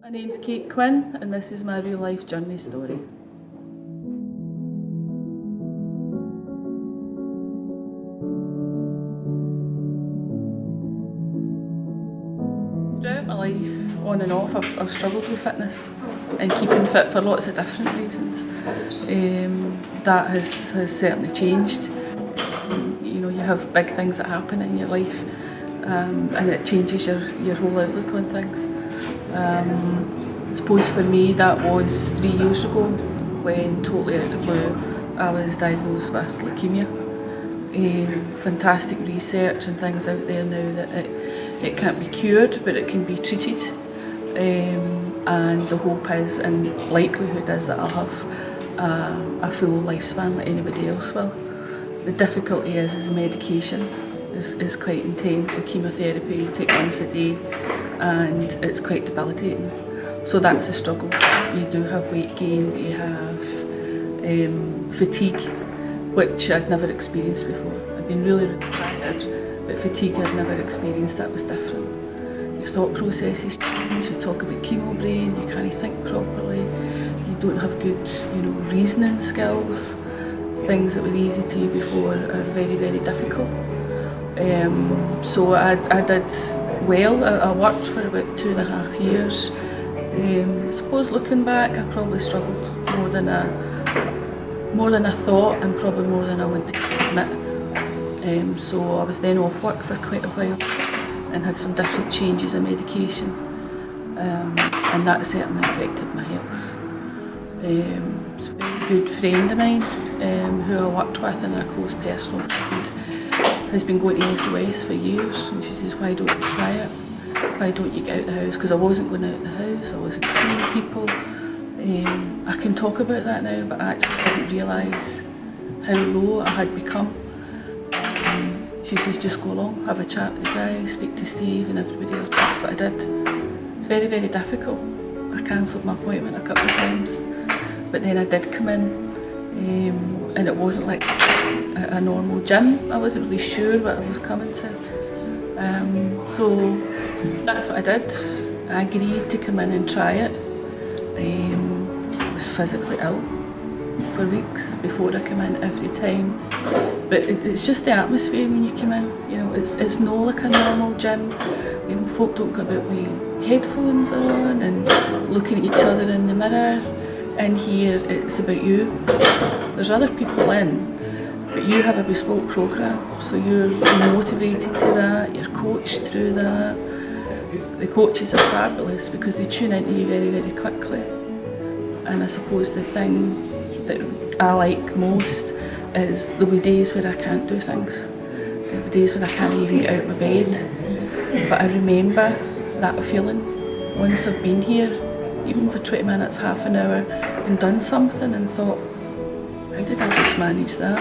My name's Quinn and this is my real life journey story. Throughout my life, on and off, I've struggled with fitness and keeping fit for lots of different reasons. That has certainly changed. You know, you have big things that happen in your life and it changes your whole outlook on things. I suppose for me that was 3 years ago when, totally out of the blue, I was diagnosed with leukaemia. Fantastic research and things out there now that it can't be cured but it can be treated, and the hope is and likelihood is that I'll have a full lifespan like anybody else will. The difficulty is the medication is quite intense. The chemotherapy you take once a day and it's quite debilitating. So that's a struggle. You do have weight gain, you have fatigue, which I'd never experienced before. I've been really tired, but fatigue I'd never experienced. That was different. Your thought processes change, you talk about chemo brain, you can't think properly, you don't have good, reasoning skills. Things that were easy to you before are very, very difficult. So I did well. I worked for about 2.5 years. I suppose looking back, I probably struggled more than I thought, and probably more than I wanted to admit. So I was then off work for quite a while and had some different changes in medication, and that certainly affected my health. A very good friend of mine who I worked with and a close personal friend has been going to SOS for years, and she says, why don't you try it? Why don't you get out the house? Because I wasn't going out the house, I wasn't seeing people. I can talk about that now, but I actually didn't realise how low I had become. She says, just go along, have a chat with the guys, speak to Steve and everybody else. That's what I did. It's very, very difficult. I cancelled my appointment a couple of times, but then I did come in, and it wasn't like a normal gym. I wasn't really sure what I was coming to. So that's what I did. I agreed to come in and try it. I was physically ill for weeks before I come in every time. But it's just the atmosphere when you come in. It's not like a normal gym. Folk don't go about with headphones on and looking at each other in the mirror. In here, it's about you. There's other people in, but you have a bespoke programme, so you're motivated to that, you're coached through that. The coaches are fabulous because they tune into you very, very quickly. And I suppose the thing that I like most is there'll be days where I can't do things. There'll be days when I can't even get out of my bed. But I remember that feeling once I've been here, even for 20 minutes, half an hour, and done something and thought, how did I just manage that?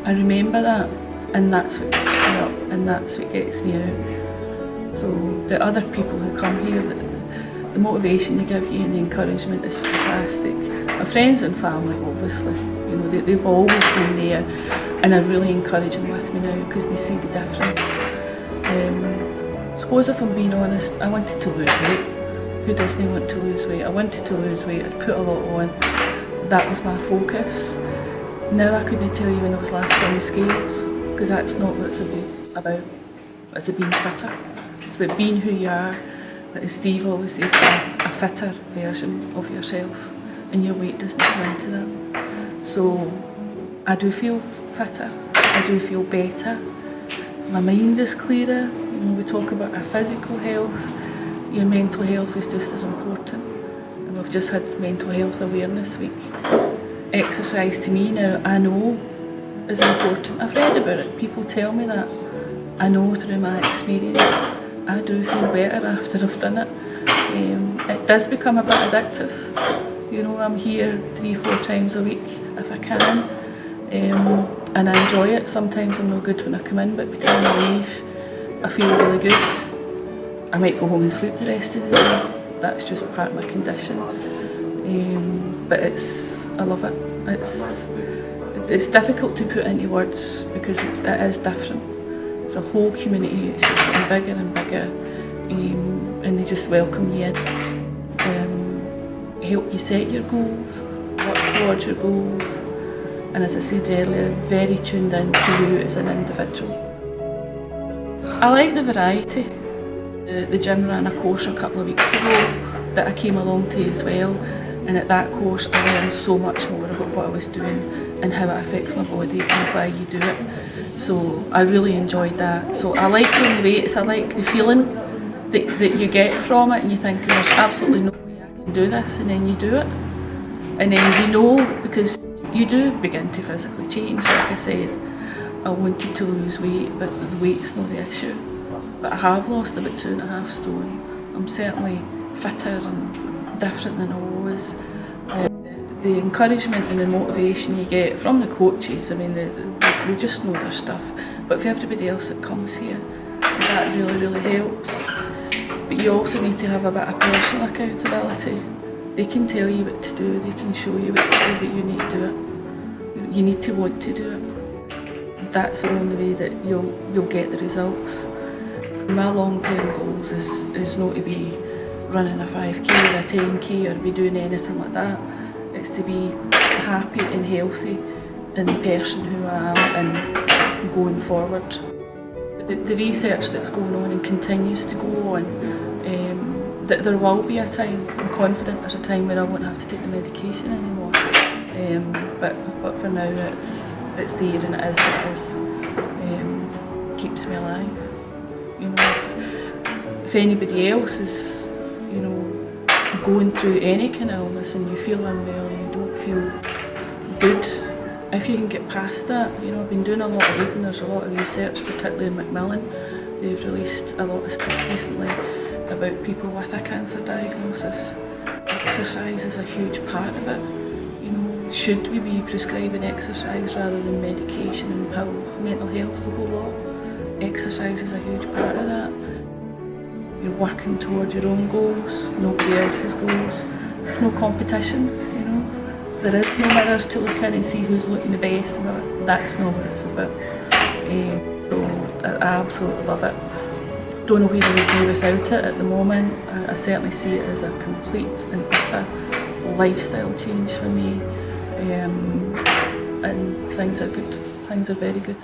I remember that, and that's what gets me up, and that's what gets me out. So the other people who come here, the motivation they give you and the encouragement is fantastic. My friends and family, obviously, they've always been there and are really encouraging with me now because they see the difference. I suppose if I'm being honest, I wanted to lose weight. Who doesn't want to lose weight? I wanted to lose weight, I'd put a lot on. That was my focus. Now I couldn't tell you when I was last on the scales, because that's not what it's about. It's about being fitter. It's about being who you are. Like Steve always says, a fitter version of yourself, and your weight doesn't come into that. So I do feel fitter, I do feel better. My mind is clearer. We talk about our physical health. Your mental health is just as important, and we've just had Mental Health Awareness Week. Exercise to me now, I know, is important. I've read about it, people tell me that. I know through my experience, I do feel better after I've done it. It does become a bit addictive. I'm here 3-4 times a week if I can, and I enjoy it. Sometimes I'm no good when I come in, but by the time I leave, I feel really good. I might go home and sleep the rest of the day. That's just part of my condition. But I love it. It's difficult to put into words because it is different. It's a whole community. It's just getting bigger and bigger, and they just welcome you in. help you set your goals, work towards your goals, and as I said earlier, very tuned in to you as an individual. I like the variety. The gym ran a course a couple of weeks ago that I came along to as well, and at that course I learned so much more about what I was doing and how it affects my body and why you do it. So I really enjoyed that. So I like doing the weights, I like the feeling that you get from it, and you think there's absolutely no way I can do this, and then you do it. And then you know, because you do begin to physically change. Like I said, I wanted to lose weight, but the weight's not the issue. But I have lost about 2.5 stone. I'm certainly fitter and different than I was. The encouragement and the motivation you get from the coaches, I mean, they just know their stuff. But for everybody else that comes here, that really, really helps. But you also need to have a bit of personal accountability. They can tell you what to do, they can show you what to do, but you need to do it. You need to want to do it. That's the only way that you'll get the results. My long-term goals is not to be running a 5k or a 10k or be doing anything like that. It's to be happy and healthy in the person who I am and going forward. The research that's going on and continues to go on, that there will be a time, I'm confident there's a time where I won't have to take the medication anymore. But for now it's there and it is what it is. Keeps me alive. You know, if anybody else is, you know, going through any kind of illness and you feel unwell and you don't feel good, if you can get past that, you know, I've been doing a lot of reading, there's a lot of research, particularly in Macmillan. They've released a lot of stuff recently about people with a cancer diagnosis. Exercise is a huge part of it. You know, should we be prescribing exercise rather than medication and pills, mental health, the whole lot? Exercise is a huge part of that. You're working towards your own goals, nobody else's goals. There's no competition, you know. There is no mirrors to look in and see who's looking the best. That's not what it's about. So I absolutely love it. Don't know where I would be without it at the moment. I certainly see it as a complete and utter lifestyle change for me. And things are good. Things are very good.